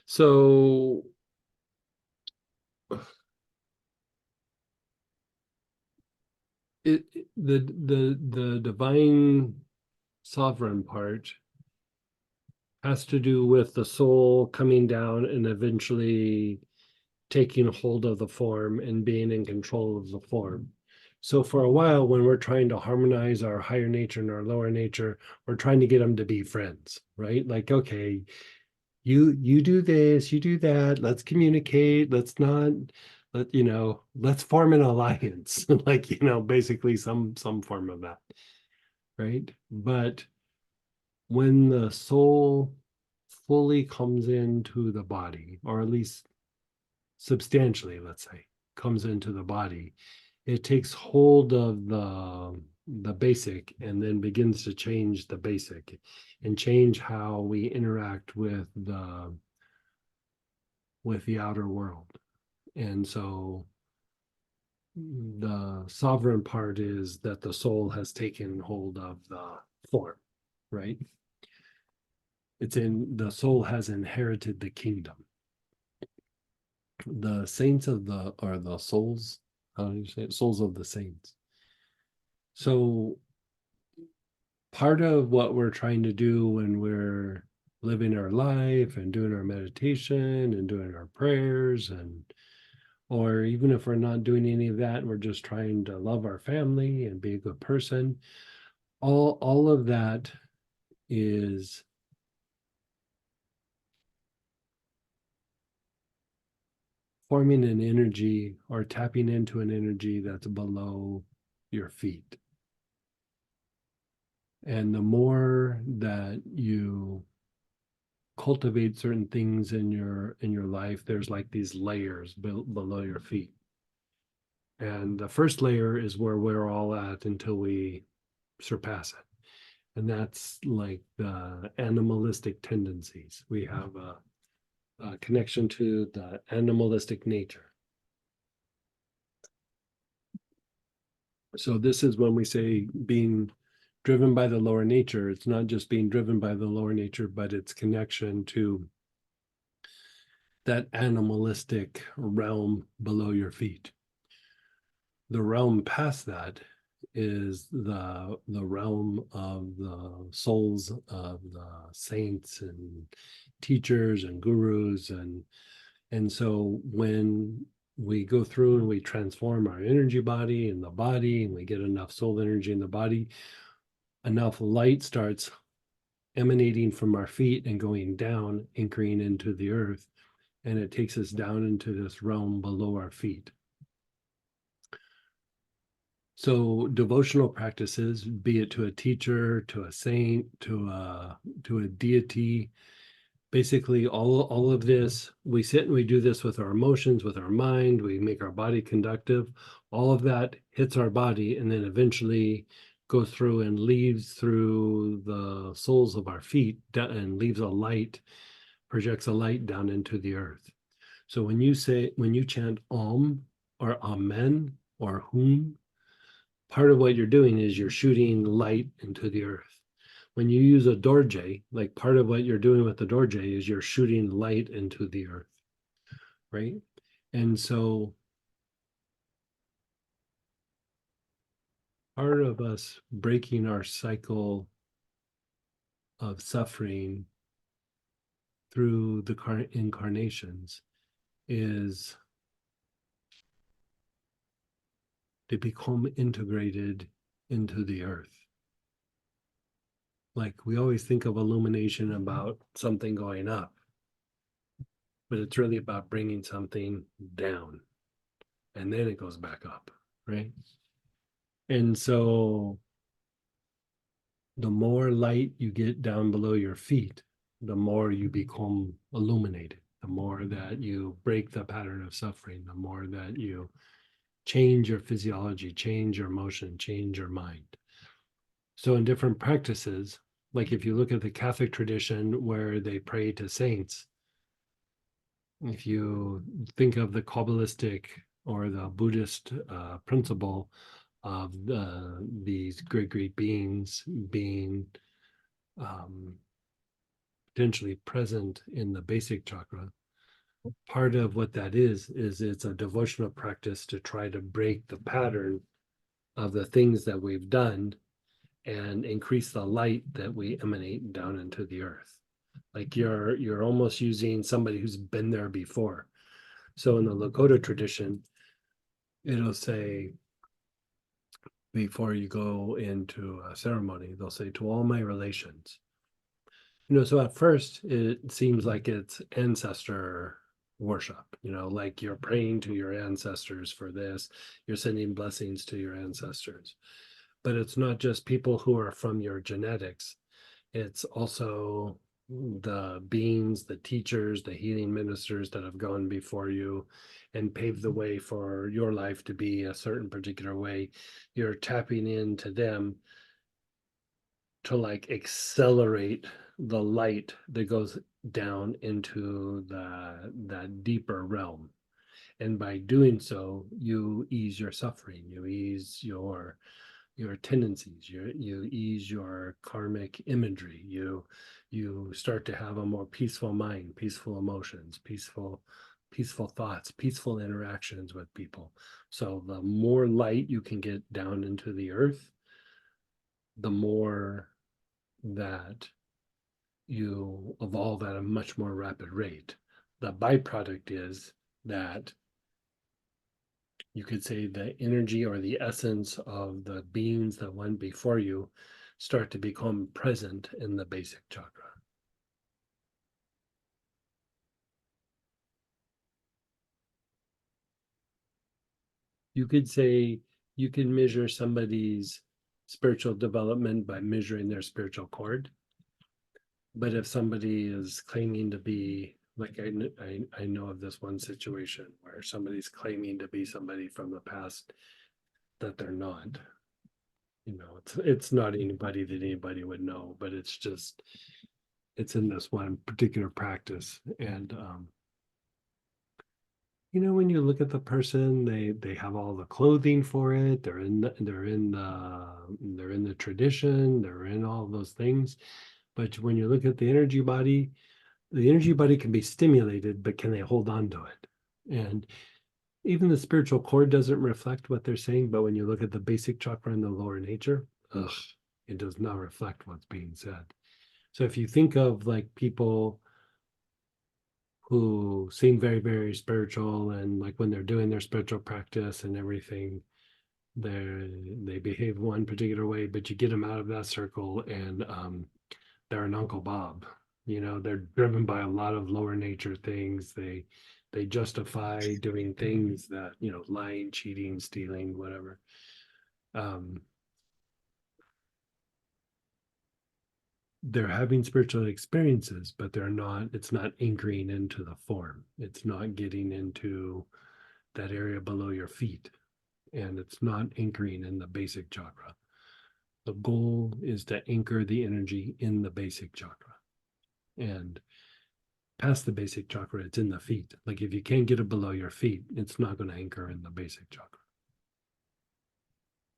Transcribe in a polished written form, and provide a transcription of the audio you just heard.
So the divine sovereign part has to do with the soul coming down and eventually taking hold of the form and being in control of the form. So for a while, when we're trying to harmonize our higher nature and our lower nature, we're trying to get them to be friends, right? Like, okay, you do this, you do that, let's communicate, let's not let's form an alliance. Like, basically some form of that, right? But when the soul fully comes into the body, or at least substantially, let's say, comes into the body, it takes hold of the basic and then begins to change the basic and change how we interact with the outer world. And so the sovereign part is that the soul has taken hold of the form, right? The soul has inherited the kingdom. The saints are the souls, how do you say it? Souls of the saints. So part of what we're trying to do when we're living our life and doing our meditation and doing our prayers, and or even if we're not doing any of that, we're just trying to love our family and be a good person, all of that is forming an energy or tapping into an energy that's below your feet. And the more that you cultivate certain things in your life, there's like these layers below your feet. And the first layer is where we're all at until we surpass it. And that's like the animalistic tendencies. We have a connection to the animalistic nature. So this is when we say being driven by the lower nature. It's not just being driven by the lower nature, but its connection to that animalistic realm below your feet. The realm past that is the realm of the souls of the saints and teachers and gurus, and so when we go through and we transform our energy body and the body, and we get enough soul energy in the body, enough light starts emanating from our feet and going down, anchoring into the earth, and it takes us down into this realm below our feet. So devotional practices, be it to a teacher, to a saint, to a deity, basically all of this, we sit and we do this with our emotions, with our mind, we make our body conductive. All of that hits our body and then eventually goes through and leaves through the soles of our feet and leaves a light, projects a light down into the earth. So when you chant Om or Amen or Hum, part of what you're doing is you're shooting light into the earth. When you use a dorje, like part of what you're doing with the dorje is you're shooting light into the earth, right? And so part of us breaking our cycle of suffering through the incarnations is to become integrated into the earth. Like we always think of illumination about something going up, but it's really about bringing something down and then it goes back up, right? And so the more light you get down below your feet, the more you become illuminated, the more that you break the pattern of suffering, the more that you change your physiology, change your emotion, change your mind. So in different practices, like if you look at the Catholic tradition where they pray to saints, if you think of the Kabbalistic or the Buddhist principle of these great beings being potentially present in the basic chakra. Part of what that is it's a devotional practice to try to break the pattern of the things that we've done and increase the light that we emanate down into the earth. Like you're almost using somebody who's been there before. So in the Lakota tradition, it'll say before you go into a ceremony, they'll say to all my relations. So at first it seems like it's ancestor worship, like you're praying to your ancestors for this, you're sending blessings to your ancestors. But it's not just people who are from your genetics, it's also the beings, the teachers, the healing ministers that have gone before you and paved the way for your life to be a certain particular way. You're tapping into them to like accelerate the light that goes down into that deeper realm. And by doing so, you ease your suffering, you ease your tendencies, you ease your karmic imagery, you start to have a more peaceful mind, peaceful emotions, peaceful thoughts, peaceful interactions with people. So the more light you can get down into the earth, the more that you evolve at a much more rapid rate. The byproduct is that you could say the energy or the essence of the beings that went before you start to become present in the basic chakra. You could say you can measure somebody's spiritual development by measuring their spiritual cord. But if somebody is claiming to be, like I know of this one situation where somebody's claiming to be somebody from the past that they're not. It's not anybody that anybody would know, but it's in this one particular practice. And when you look at the person, they have all the clothing for it. They're in the tradition. They're in all those things. But when you look at the energy body can be stimulated, but can they hold on to it? And even the spiritual cord doesn't reflect what they're saying. But when you look at the basic chakra and the lower nature, it does not reflect what's being said. So if you think of like people who seem very, very spiritual, and like when they're doing their spiritual practice and everything, they behave one particular way, but you get them out of that circle and they're an Uncle Bob. They're driven by a lot of lower nature things. They justify doing things that, lying, cheating, stealing, whatever. They're having spiritual experiences, but it's not anchoring into the form. It's not getting into that area below your feet. And it's not anchoring in the basic chakra. The goal is to anchor the energy in the basic chakra. And past the basic chakra, it's in the feet. Like if you can't get it below your feet, it's not going to anchor in the basic chakra.